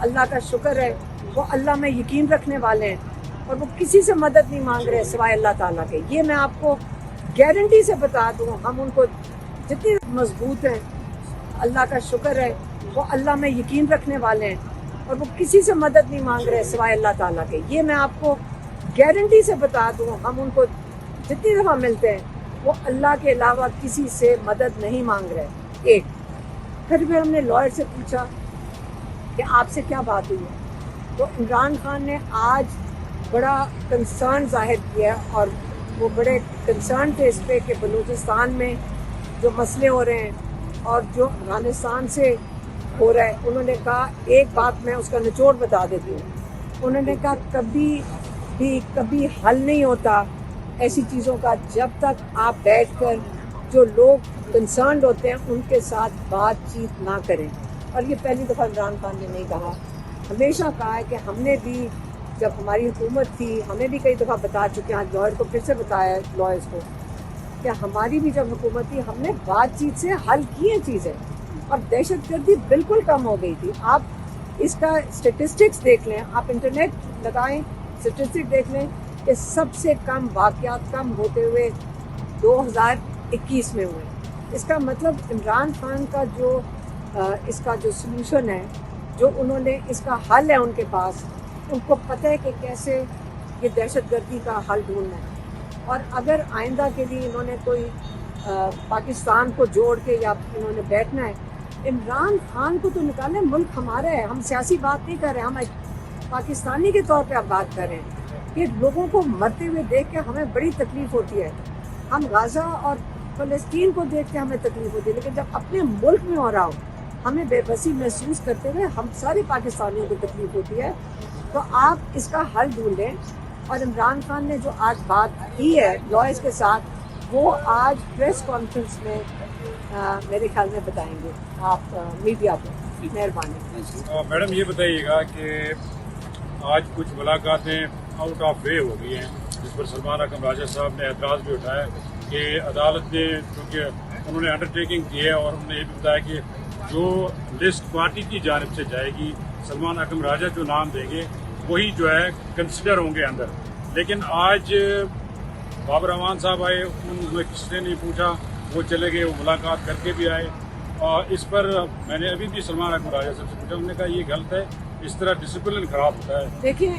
اللہ کا شکر ہے وہ اللہ میں یقین رکھنے والے ہیں اور وہ کسی سے مدد نہیں مانگ رہے سوائے اللہ تعالیٰ کے. یہ میں آپ کو گارنٹی سے بتا دوں, ہم ان کو جتنے مضبوط ہیں, اللہ کا شکر ہے وہ اللہ میں یقین رکھنے والے ہیں اور وہ کسی سے مدد نہیں مانگ رہے سوائے اللہ تعالیٰ کے. یہ میں آپ کو گارنٹی سے بتا دوں, ہم ان کو جتنی دفعہ ملتے ہیں وہ اللہ کے علاوہ کسی سے مدد نہیں مانگ رہے. ایک پھر بھی ہم نے لائر سے پوچھا کہ آپ سے کیا بات ہوئی ہے, تو عمران خان نے آج بڑا کنسرن ظاہر کیا اور وہ بڑے کنسرن تھے اس پہ کہ بلوچستان میں جو مسئلے ہو رہے ہیں اور جو افغانستان سے ہو رہا ہے. انہوں نے کہا ایک بات میں اس کا نچوڑ بتا دیتی ہوں. انہوں نے کہا کبھی حل نہیں ہوتا ایسی چیزوں کا جب تک آپ بیٹھ کر جو لوگ کنسرنڈ ہوتے ہیں ان کے ساتھ بات چیت نہ کریں. اور یہ پہلی دفعہ عمران خان نے نہیں کہا, ہمیشہ کہا ہے کہ ہم نے بھی جب ہماری حکومت تھی ہمیں بھی کئی دفعہ بتا چکے ہیں, لائر کو پھر سے بتایا ہے لائرس کو کہ ہماری بھی جب حکومت تھی ہم نے بات چیت سے حل کی ہیں چیزیں اور دہشت گردی بالکل کم ہو گئی تھی. آپ اس کا اسٹیٹسٹکس دیکھ لیں, آپ انٹرنیٹ لگائیں, اسٹیٹسٹک دیکھ لیں کہ سب سے کم واقعات کم ہوتے ہوئے 2021 میں ہوئے. اس کا مطلب عمران خان کا جو اس کا جو سلوشن ہے, جو انہوں نے اس کا حل ہے ان کے پاس, ان کو پتہ ہے کہ کیسے یہ دہشت گردی کا حل ڈھونڈنا ہے. اور اگر آئندہ کے لیے انہوں نے کوئی پاکستان کو جوڑ کے یا انہوں نے بیٹھنا ہے, عمران خان کو تو نکالیں, ملک ہمارا ہے, ہم سیاسی بات نہیں کر رہے, ہم پاکستانی کے طور پہ اب بات کر رہے ہیں کہ لوگوں کو مرتے ہوئے دیکھ کے ہمیں بڑی تکلیف ہوتی ہے. ہم غزہ اور فلسطین کو دیکھ کے ہمیں تکلیف ہوتی ہے, لیکن جب اپنے ملک میں ہو رہا ہو ہمیں بے بسی محسوس کرتے ہوئے ہم سارے پاکستانیوں کو تکلیف ہوتی ہے. تو آپ اس کا حل ڈھونڈیں. اور عمران خان نے جو آج بات کی ہے لائرس کے ساتھ, وہ آج پریس کانفرنس میں میرے خیال میں بتائیں گے آپ میڈیا کو. مہربانی. میڈم یہ بتائیے گا کہ آج کچھ ملاقاتیں آؤٹ آف وے ہو گئی ہیں جس پر سلمان اکرم راجہ صاحب نے اعتراض بھی اٹھایا کہ عدالت نے, چونکہ انہوں نے انڈرٹیکنگ کی ہے اور انہوں نے یہ بھی بتایا کہ جو لسٹ پارٹی کی جانب سے جائے گی سلمان اکرم راجہ جو نام دیں گے وہی جو ہے کنسیڈر ہوں گے اندر. لیکن آج بابر امان صاحب آئے, انہیں کسی نے نہیں پوچھا, وہ چلے گئے, وہ ملاقات کر کے بھی آئے. اور اس پر میں نے ابھی بھی سلمان اکرم راجہ صاحب سے پوچھا, انہوں نے کہا یہ غلط ہے, اس طرح ڈسپلن خراب ہوتا ہے. دیکھیں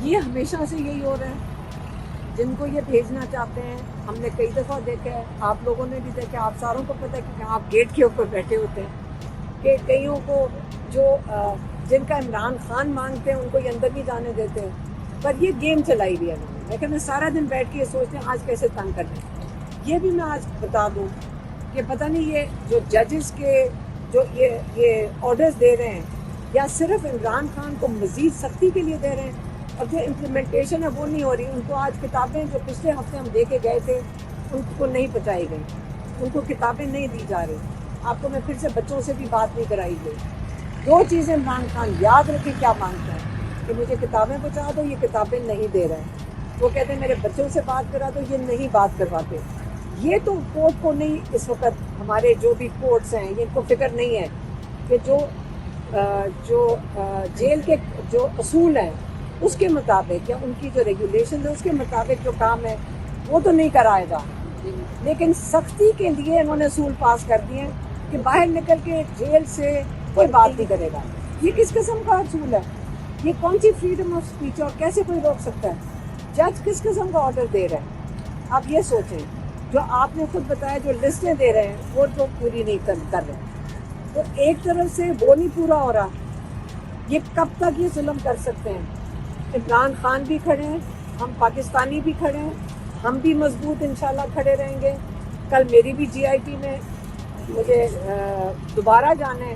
یہ ہمیشہ سے یہی ہو رہا ہے, جن کو یہ بھیجنا چاہتے ہیں ہم نے کئی دفعہ دیکھا ہے, آپ لوگوں نے بھی دیکھا, آپ ساروں کو پتہ ہے کہ آپ گیٹ کے اوپر بیٹھے ہوتے ہیں کہ کئیوں کو جو جن کا عمران خان مانگتے ہیں ان کو یہ اندر نہیں جانے دیتے ہیں. پر یہ گیم چلائی ہوئی ہے انہوں نے. لیکن میں سارا دن بیٹھ کے یہ سوچتے ہیں آج کیسے تنگ کرنا ہے. یہ بھی میں آج بتا دوں کہ پتہ نہیں یہ جو ججز کے جو یہ آرڈرز دے رہے ہیں یا صرف عمران خان کو مزید سختی کے لیے دے رہے ہیں, اور جو امپلیمنٹیشن ہے وہ نہیں ہو رہی. ان کو آج کتابیں جو پچھلے ہفتے ہم دے کے گئے تھے ان کو نہیں پہنچائی گئی, ان کو کتابیں نہیں دی جا رہی. آپ کو میں پھر سے بچوں سے بھی بات نہیں کرائی گئی. 2 چیزیں عمران خان یاد رکھے کیا مانگتا ہے کہ مجھے کتابیں پہنچا دو, یہ کتابیں نہیں دے رہے ہیں. وہ کہتے ہیں میرے بچوں سے بات کرا دو, یہ نہیں بات کرواتے. یہ تو کورٹ کو نہیں, اس وقت ہمارے جو بھی کورٹس ہیں یہ ان کو فکر نہیں ہے کہ جو جیل کے جو اصول ہیں اس کے مطابق یا ان کی جو ریگولیشن ہے اس کے مطابق جو کام ہے وہ تو نہیں کرائے گا. لیکن سختی کے لیے انہوں نے اصول پاس کر دیے ہیں کہ باہر نکل کے جیل سے کوئی بات نہیں کرے گا. یہ کس قسم کا اصول ہے؟ یہ کون سی فریڈم آف اسپیچ, اور کیسے کوئی روک سکتا ہے؟ جج کس قسم کا آرڈر دے رہے ہیں؟ آپ یہ سوچیں, جو آپ نے خود بتایا جو لسٹیں دے رہے ہیں وہ تو پوری نہیں کر رہے. تو ایک طرف سے وہ نہیں پورا ہو رہا, یہ کب تک یہ ظلم کر سکتے ہیں؟ عمران خان بھی کھڑے ہیں, ہم پاکستانی بھی کھڑے ہیں, ہم بھی مضبوط انشاءاللہ کھڑے رہیں گے. کل میری بھی جی آئی ٹی میں مجھے دوبارہ جانا ہے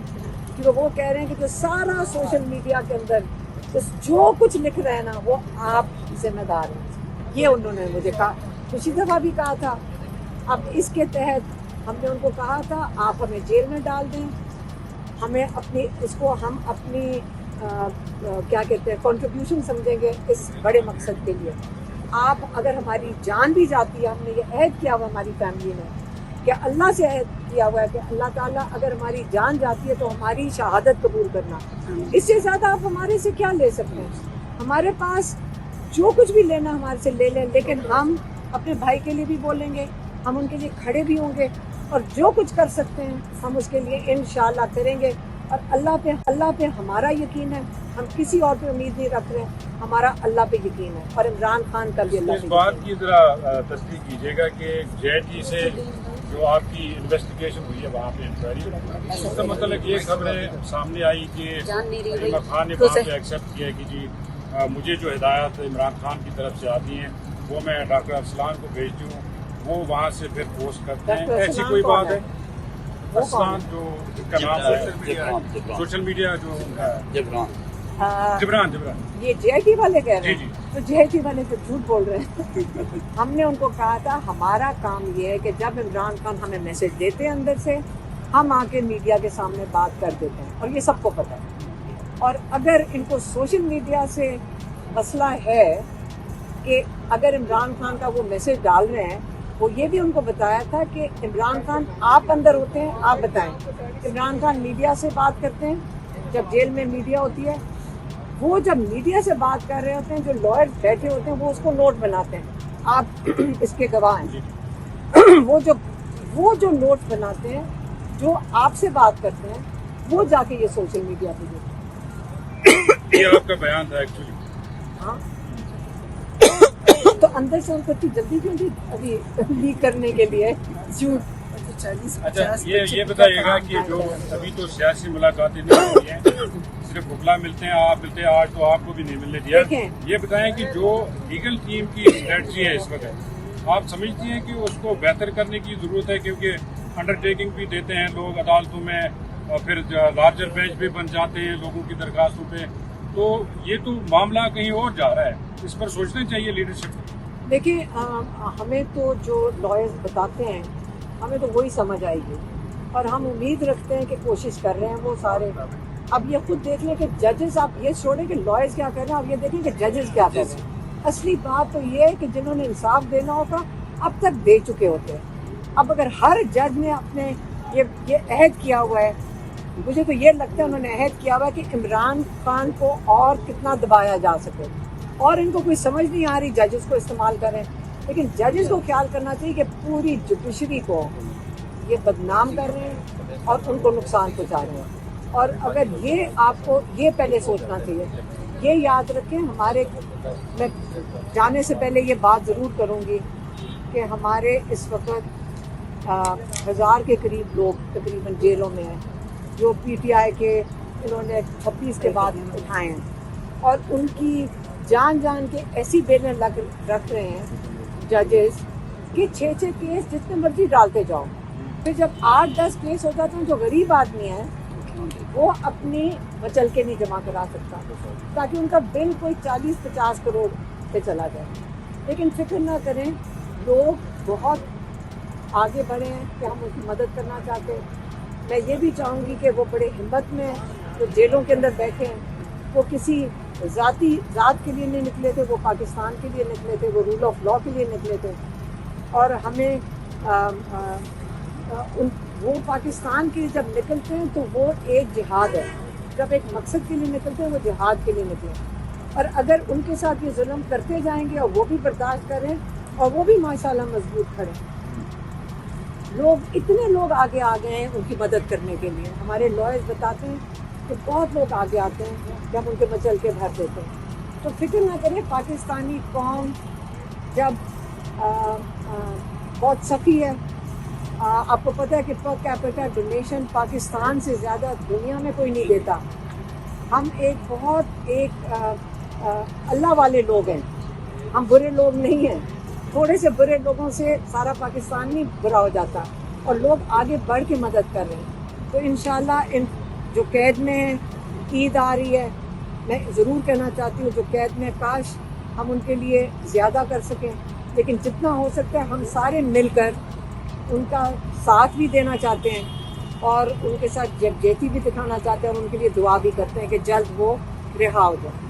کیونکہ وہ کہہ رہے ہیں کہ جو سارا سوشل میڈیا کے اندر جو کچھ لکھ رہے ہیں نا وہ آپ ذمہ دار ہیں. یہ انہوں نے مجھے کہا, کچھ دفعہ بھی کہا تھا. اب اس کے تحت ہم نے ان کو کہا تھا آپ ہمیں جیل میں ڈال دیں, ہمیں اپنی اس کو ہم اپنی کیا کہتے ہیں کنٹریبیوشن سمجھیں گے اس بڑے مقصد کے لیے. آپ اگر ہماری جان بھی جاتی ہے, ہم نے یہ عہد کیا ہوا ہماری فیملی میں کہ اللہ سے عہد کیا ہوا ہے کہ اللہ تعالیٰ اگر ہماری جان جاتی ہے تو ہماری شہادت قبول کرنا. اس سے زیادہ آپ ہمارے سے کیا لے سکتے ہیں؟ ہمارے پاس جو کچھ بھی لینا ہمارے سے لے لیں، لیکن ہم اپنے بھائی کے لیے بھی بولیں گے، ہم ان کے لیے کھڑے بھی ہوں گے، اور جو کچھ کر سکتے ہیں ہم اس کے لیے انشاءاللہ کریں گے. اور اللہ پہ ہمارا یقین ہے، ہم کسی اور پہ امید نہیں رکھ رہے، ہمارا اللہ پہ یقین ہے، اور عمران خان کا بھی اللہ اس پہ بات یقین کی ذرا تصدیق کیجیے گا کہ JT سے جو آپ کی انویسٹیگیشن ہوئی ہے وہاں پہ انکوائری، اس کا مطلب یہ خبریں سامنے آئی کہ عمران خان نے وہاں پہ ایکسیپٹ کیا کہ جی مجھے جو ہدایات عمران خان کی طرف سے آتی ہیں وہ میں ڈاکٹر ارسلان کو بھیجتی ہوں، وہ وہاں سے پھر پوسٹ کرتے ہیں. ایسی کوئی بات ہے؟ ارسلان جو جن کا نام ہے سوشل میڈیا جو ان کا ہے جبران یہ JT والے کہہ رہے جی ہیں، تو JT والے تو جھوٹ بول رہے ہیں. ہم نے ان کو کہا تھا ہمارا کام یہ ہے کہ جب عمران خان ہمیں میسج دیتے ہیں اندر سے، ہم آ کے میڈیا کے سامنے بات کر دیتے ہیں، اور یہ سب کو پتہ ہے. اور اگر ان کو سوشل میڈیا سے مسئلہ ہے کہ اگر عمران خان کا وہ میسج ڈال رہے ہیں، وہ یہ بھی ان کو بتایا تھا کہ عمران خان آپ اندر ہوتے ہیں، آپ بتائیں. عمران خان میڈیا سے بات کرتے ہیں، جب جیل میں میڈیا ہوتی ہے، وہ جب میڈیا سے بات کر رہے ہوتے ہیں، جو لائر بیٹھے ہوتے ہیں وہ اس کو نوٹ بناتے ہیں، آپ اس کے گواہ ہیں. وہ جو نوٹ بناتے ہیں، جو آپ سے بات کرتے ہیں، وہ جا کے یہ سوشل میڈیا پہ دیتے ہیں. یہ آپ کا بیان تھا ایکچولی. ہاں تو اندر سے ان کو اتنی جلدی کیوں تھی ابھی لیک کرنے کے لیے جھوٹ. اچھا یہ بتائیے گا کہ جو ابھی تو سیاسی ملاقاتیں نہیں ہوئی ہیں، صرف بھکلا ملتے ہیں، آپ ملتے ہیں، آج تو آپ کو بھی نہیں ملنے دیا. یہ بتائیں کہ جو لیگل ٹیم کی اسٹریٹجی ہے اس وقت، آپ سمجھتی ہیں کہ اس کو بہتر کرنے کی ضرورت ہے؟ کیونکہ انڈرٹیکنگ بھی دیتے ہیں لوگ عدالتوں میں، اور پھر لارجر بینچ بھی بن جاتے ہیں لوگوں کی درخواستوں پہ، تو یہ تو معاملہ کہیں اور جا رہا ہے. اس پر سوچنا چاہیے لیڈرشپ. دیکھیں ہمیں تو جو لائرز بتاتے ہیں ہمیں تو وہی سمجھ آئے گی، اور ہم امید رکھتے ہیں کہ کوشش کر رہے ہیں وہ سارے. اب یہ خود دیکھ لیں کہ ججز، آپ یہ چھوڑیں کہ لائرز کیا کر رہے ہیں، آپ یہ دیکھیں کہ ججز کیا کر رہے ہیں. اصلی بات تو یہ ہے کہ جنہوں نے انصاف دینا ہوگا اب تک دے چکے ہوتے ہیں. اب اگر ہر جج نے اپنے یہ عہد کیا ہوا ہے، مجھے تو یہ لگتا ہے انہوں نے عہد کیا ہوا ہے کہ عمران خان کو اور کتنا دبایا جا سکے، اور ان کو کوئی سمجھ نہیں آ رہی ججز کو استعمال کریں. لیکن ججز کو خیال کرنا چاہیے کہ پوری جوڈیشری کو یہ بدنام کر رہے ہیں اور ان کو نقصان پہنچا رہے ہیں. اور اگر یہ آپ کو یہ پہلے سوچنا چاہیے، یہ یاد رکھیں. میں جانے سے پہلے یہ بات ضرور کروں گی کہ ہمارے اس وقت 1000 کے قریب لوگ تقریباً جیلوں میں ہیں، جو PTI کے انہوں نے 36 کے بعد اٹھائے ہیں، اور ان کی جان کے ایسی بیلیں رکھ رہے ہیں ججز کہ 6 کیس جتنے مرضی ڈالتے جاؤ. پھر جب 8-10 کیس ہو جاتے ہیں، جو غریب آدمی ہے وہ اپنی مچل کے نہیں جمع کرا سکتا، تاکہ ان کا بل کوئی 40-50 کروڑ پہ چلا جائے. لیکن فکر نہ کریں، لوگ بہت آگے بڑھے ہیں کہ ہم ان کی مدد کرنا چاہتے ہیں. میں یہ بھی چاہوں گی کہ وہ بڑے ہمت میں جو جیلوں کے اندر بیٹھے ہیں، وہ کسی ذات کے لیے نہیں نکلے تھے، وہ پاکستان کے لیے نکلے تھے، وہ رول آف لا کے لیے نکلے تھے. اور ہمیں وہ پاکستان کے لیے جب نکلتے ہیں تو وہ ایک جہاد ہے. جب ایک مقصد کے لیے نکلتے ہیں وہ جہاد کے لیے نکلے. اور اگر ان کے ساتھ یہ ظلم کرتے جائیں گے اور وہ بھی برداشت کریں اور وہ بھی ماشاءاللہ مضبوط کھڑے. اتنے لوگ آگے آ گئے ہیں ان کی مدد کرنے کے لیے. ہمارے لائرز بتاتے ہیں کہ بہت لوگ آگے آتے ہیں کہ ہم ان کے مچل کے بھر دیتے ہیں. تو فکر نہ کریں، پاکستانی قوم جب بہت سخی ہے. آپ کو پتہ ہے کہ پر کیپیٹا ڈونیشن پاکستان سے زیادہ دنیا میں کوئی نہیں دیتا. ہم بہت اللہ والے لوگ ہیں، ہم برے لوگ نہیں ہیں. تھوڑے سے برے لوگوں سے سارا پاکستان نہیں برا ہو جاتا، اور لوگ آگے بڑھ کے مدد کر رہے ہیں. تو انشاءاللہ ان جو قید میں ہیں، عید آ رہی ہے، میں ضرور کہنا چاہتی ہوں جو قید میں، کاش ہم ان کے لیے زیادہ کر سکیں. لیکن جتنا ہو سکتا ہے ہم سارے مل کر ان کا ساتھ بھی دینا چاہتے ہیں، اور ان کے ساتھ یکجہتی بھی دکھانا چاہتے ہیں، اور ان کے لیے دعا بھی کرتے ہیں کہ جلد وہ رہا ہو جائے.